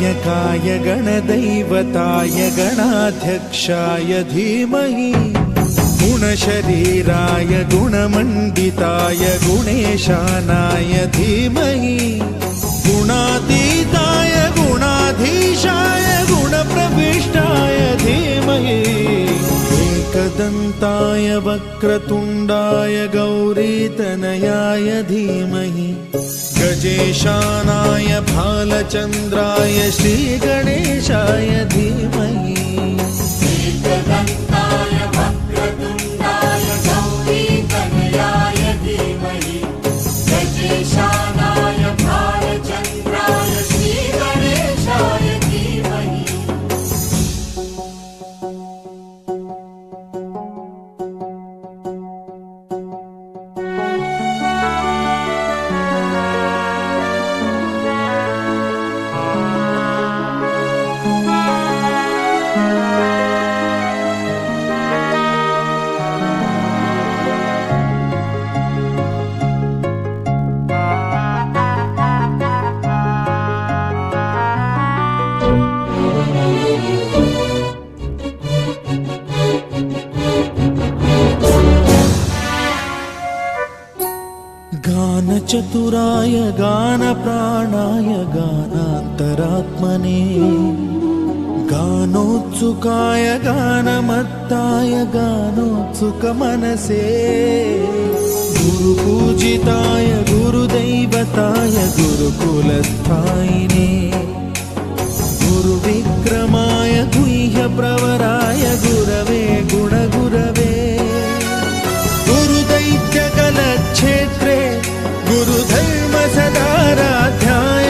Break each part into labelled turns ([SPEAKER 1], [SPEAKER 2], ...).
[SPEAKER 1] गणनायकाय गणदैवताय गणाध्यक्षाय धीमहि गुणशरीराय गुणमण्डिताय गुणेशानाय धीमहि गुणातीताय गुणाधीशाय गुणप्रविष्टाय धीमहि एकदन्ताय वक्रतुण्डाय गौरीतनयाय धीमहि गजेशानाय भालचन्द्राय श्रीगणेशाय धीमहि
[SPEAKER 2] एकदन्ताय वक्रतुण्डाय गौरीतनयाय धीमहि गजेशानाय भालचन्द्राय श्रीगणेशाय धीमहि
[SPEAKER 1] गानचतुराय गानप्राणाय गानान्तरात्मने गानोत्सुकाय गानमत्ताय गानोत्सुकमनसे गुरुपूजिताय गुरुदैवताय गुरुकुलस्थायिने गुरुविक्रमाय गुह्यप्रवराय गुरवे गुणगुरवे गुरुदैत्यकलक्षेत्रे गुरुधर्मसदाराध्याय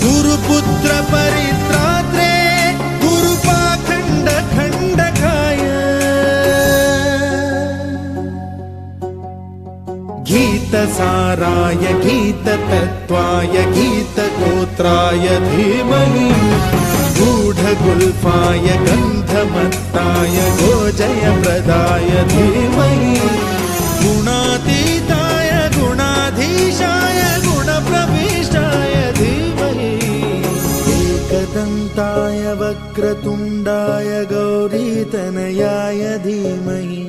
[SPEAKER 1] गुरुपुत्र परित्रात्रे गुरुपाखण्डखण्डकाय गीतसाराय गीततत्त्वाय गीतगोत्राय धीमहि गूढगुल्फाय गन्धमत्ताय गोजयप्रदाय धीमहि गुणातीताय गुणाधीशाय गुणप्रविष्टाय धीमहि एकदन्ताय वक्रतुण्डाय गौरीतनयाय धीमहि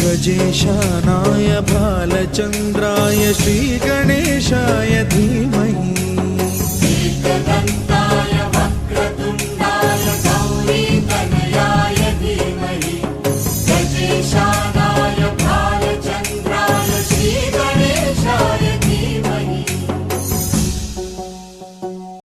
[SPEAKER 1] गजेशानाय भालचन्द्राय श्रीगणेशाय धीमहि
[SPEAKER 2] एकदन्ताय वक्रतुण्डाय